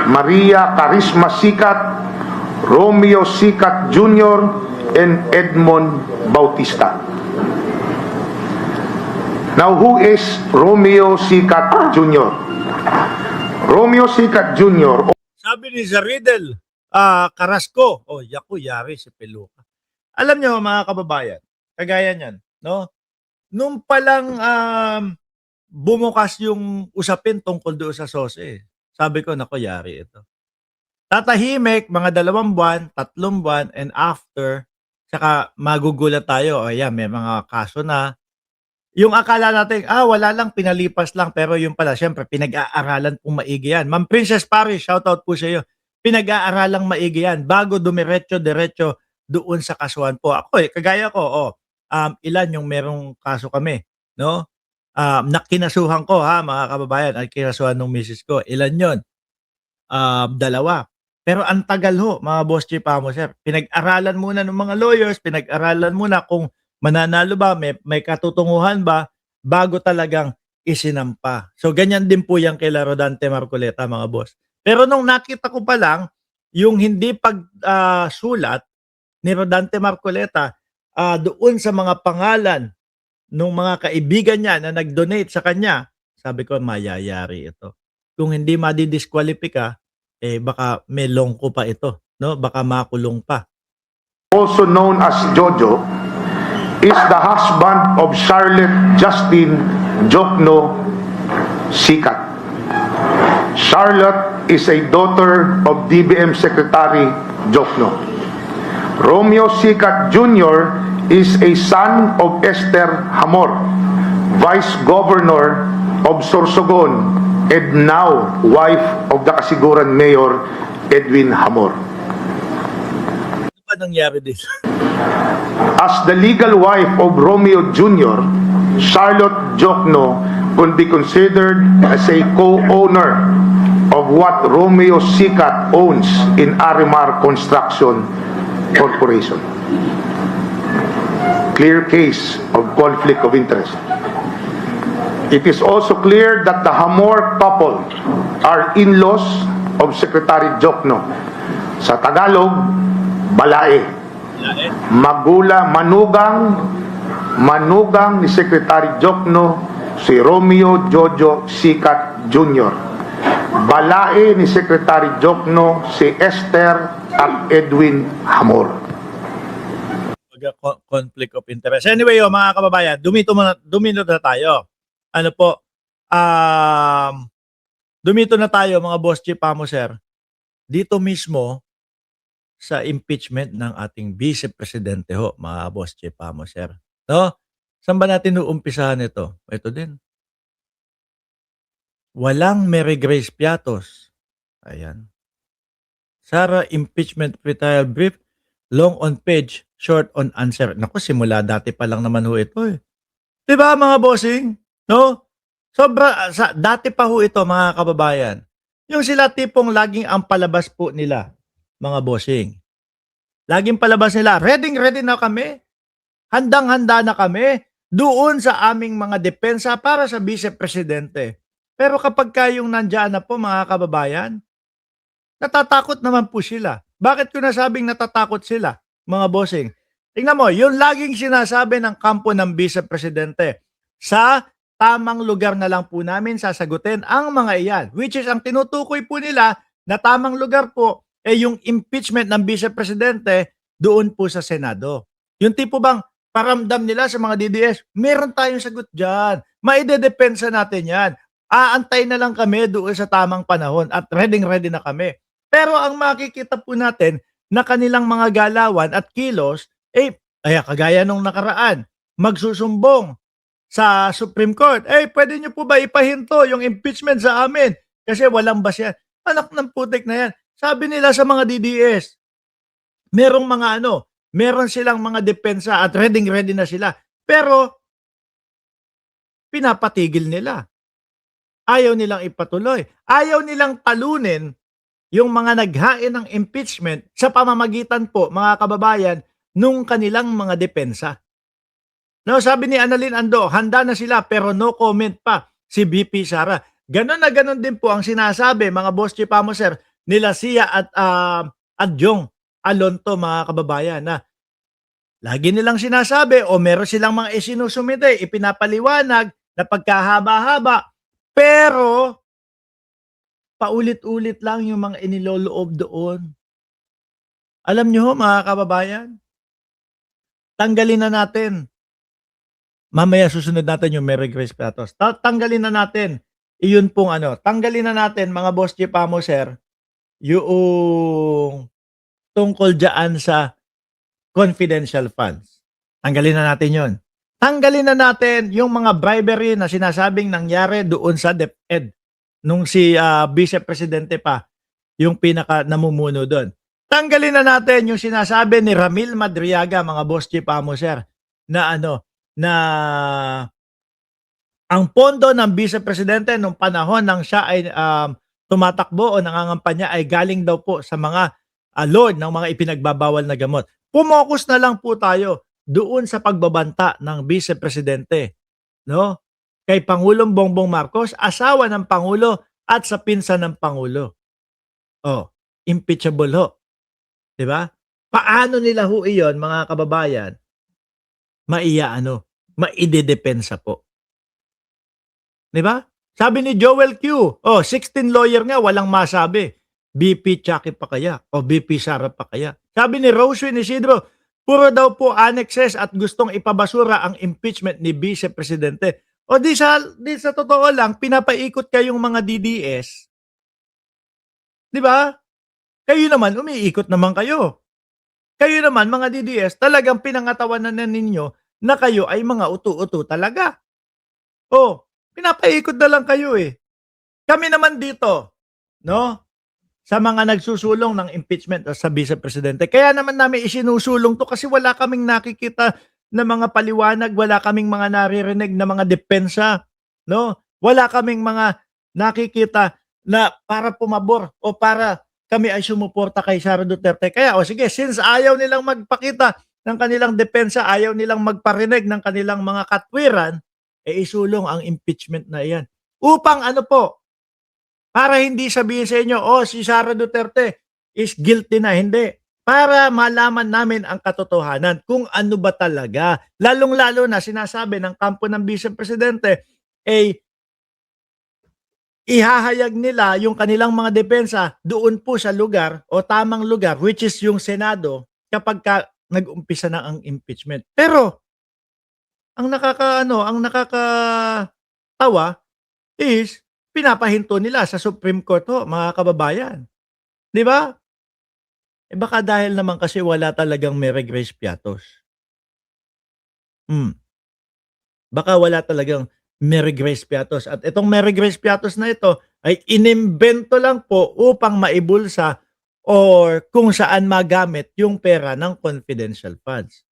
Maria Carisma Sicat, Romeo Sicat Jr., and Edmond Bautista. Now, who is Romeo Sicat Jr.? Romeo Sicat Jr. Sabi ni Zaridel Carrasco, yaku, yari si Peluca. Alam nyo mga kababayan, kagaya niyan, no? Nung palang bumukas yung usapin tungkol doon sa SOSE, sabi ko, nako, yari ito. Tatahimik, mga 2 buwan, 3 buwan, and after, saka magugulat tayo, ayan, may mga kaso na. Yung akala natin, wala lang, pinalipas lang, pero yung pala, syempre, pinag-aaralan pong maigi yan. Ma'am Princess Paris, shoutout po sa iyo. Pinag-aaralang maigi yan, bago dumiretso-diretso doon sa kasuhan po. Ako kagaya ko, ilan yung merong kaso kami, no? Nakinasuhan ko, mga kababayan, at kinasuhan ng misis ko. Ilan yon? 2. Pero ang tagal ho, mga Boss Chief Amo, sir. Pinag-aralan muna ng mga lawyers, pinag-aralan muna kung mananalo ba, may katutunguhan ba, bago talagang isinampa. So, ganyan din po yan kay Rodante Marcoleta, mga boss. Pero nung nakita ko pa lang, yung hindi pagsulat ni Rodante Marcoleta doon sa mga pangalan ng mga kaibigan niya na nag-donate sa kanya, sabi ko, mayayari ito. Kung hindi madidiskwalipika, baka may longko pa ito, no? Baka makulong pa. Also known as Jojo, is the husband of Charlotte Justine Jokno Sicat. Charlotte is a daughter of DBM Secretary Jokno. Romeo Sicat Jr. is a son of Esther Hamor, Vice Governor of Sorsogon, and now wife of the Kasiguran Mayor Edwin Hamor. Ano ba nangyari dito? As the legal wife of Romeo Jr., Charlotte Jokno could be considered as a co-owner of what Romeo Sicat owns in Arimar Construction Corporation. Clear case of conflict of interest. It is also clear that the Hamor couple are in-laws of Secretary Jokno. Sa Tagalog, balae. Manugang ni Secretary Jokno si Romeo Jojo Sicat Jr. Balae ni Secretary Jokno si Esther at Edwin Hamor. Conflict of interest. Anyway, mga kababayan, dumito na tayo. Ano po? Dumito na tayo, mga Boss Chief Amo, sir. Dito mismo sa impeachment ng ating Vice Presidente ho, mga Boss Chief Amo, sir. No? Saan ba natin uumpisahan ito? Ito din. Walang Mary Grace Piatos. Ayan. Sara impeachment trial brief, long on page, short on answer. Naku, simula dati pa lang naman ho ito eh. Diba mga bossing? No? Dati pa ho ito, mga kababayan. Yung sila tipong laging ang palabas po nila, mga bossing. Laging palabas nila, ready na kami. Handang-handa na kami doon sa aming mga depensa para sa Vice Presidente. Pero kapag kayong nandiyan na po, mga kababayan, natatakot naman po sila. Bakit ko nasabing natatakot sila, mga bossing? Tingnan mo, yung laging sinasabi ng kampo ng Vice Presidente, sa tamang lugar na lang po namin sasagutin ang mga iyan. Which is, ang tinutukoy po nila na tamang lugar po, yung impeachment ng Vice Presidente doon po sa Senado. Yung tipo bang paramdam nila sa mga DDS, meron tayong sagot dyan. Maidedepensa natin yan. Aantay na lang kami doon sa tamang panahon at ready na kami. Pero ang makikita po natin na kanilang mga galawan at kilos, kagaya nung nakaraan, magsusumbong sa Supreme Court. Pwede nyo po ba ipahinto yung impeachment sa amin? Kasi walang base yan. Anak ng putik na yan. Sabi nila sa mga DDS, meron silang mga depensa at ready na sila. Pero, pinapatigil nila. Ayaw nilang ipatuloy. Ayaw nilang talunin yung mga naghain ng impeachment sa pamamagitan po, mga kababayan, nung kanilang mga depensa. No, sabi ni Annalyn Ando, handa na sila pero no comment pa si VP Sara. Ganon na ganon din po ang sinasabi, mga Boss Chief Amo, sir, nila Sia at Jong Alonto, mga kababayan, na lagi nilang sinasabi o meron silang mga isinusumite, ipinapaliwanag na pagkahaba-haba, pero paulit-ulit lang yung mga iniloloob doon. Alam niyo ho, mga kababayan, tanggalin na natin. Mamaya susunod natin yung Mary Grace Piatos. Tanggalin na natin. Iyon pong tanggalin na natin, mga boss Chipamo, sir, yung tungkol dyan sa confidential funds. Tanggalin na natin yon. Tanggalin na natin yung mga bribery na sinasabing nangyari doon sa DepEd nung si Vice Presidente pa yung pinaka namumuno doon. Tanggalin na natin yung sinasabi ni Ramil Madriaga, mga boss Chipamo, sir, na na ang pondo ng Vice Presidente nung panahon nang siya ay tumatakbo o nangangampanya ay galing daw po sa mga lord ng mga ipinagbabawal na gamot. Pumokus na lang po tayo doon sa pagbabanta ng Vice Presidente, no? Kay Pangulong Bongbong Marcos, asawa ng Pangulo at sa pinsan ng Pangulo. Oh, impeachable ho. 'Di ba? Paano nila ho iyon, mga kababayan? Maidedepensa po. 'Di ba? Sabi ni Joel Q, 16 lawyer nga walang masabi. BP Chucky pa kaya o BP Sara pa kaya? Sabi ni Roswin Isidro, puro daw po annexes at gustong ipabasura ang impeachment ni Vice Presidente. O di sa totoo lang, pinapaikot kayong mga DDS. 'Di ba? Kayo naman, umiikot naman kayo. Kayo naman, mga DDS, talagang pinangatawanan na ninyo na kayo ay mga utu-utu talaga. Pinapaikot na lang kayo eh. Kami naman dito, no? Sa mga nagsusulong ng impeachment sa Vice Presidente. Kaya naman namin isinusulong to kasi wala kaming nakikita na mga paliwanag, wala kaming mga naririnig na mga depensa, no? Wala kaming mga nakikita na para pumabor o para kami ay sumuporta kay Sara Duterte. Kaya sige, since ayaw nilang magpakita ng kanilang depensa, ayaw nilang magparinig ng kanilang mga katwiran, isulong ang impeachment na iyan. Upang para hindi sabihin sa inyo, si Sara Duterte is guilty na. Hindi. Para malaman namin ang katotohanan kung ano ba talaga. Lalong-lalo na sinasabi ng kampo ng Vice Presidente, ihahayag nila yung kanilang mga depensa doon po sa lugar o tamang lugar, which is yung Senado, kapag nag-umpisa na ang impeachment. Pero, ang nakakatawa is pinapahinto nila sa Supreme Court mga kababayan. 'Di ba? Baka dahil naman kasi wala talagang Mary Grace Piatos. Baka wala talagang Mary Grace Piatos. At itong Mary Grace Piatos na ito ay inimbento lang po upang maibulsa or kung saan magamit yung pera ng confidential funds.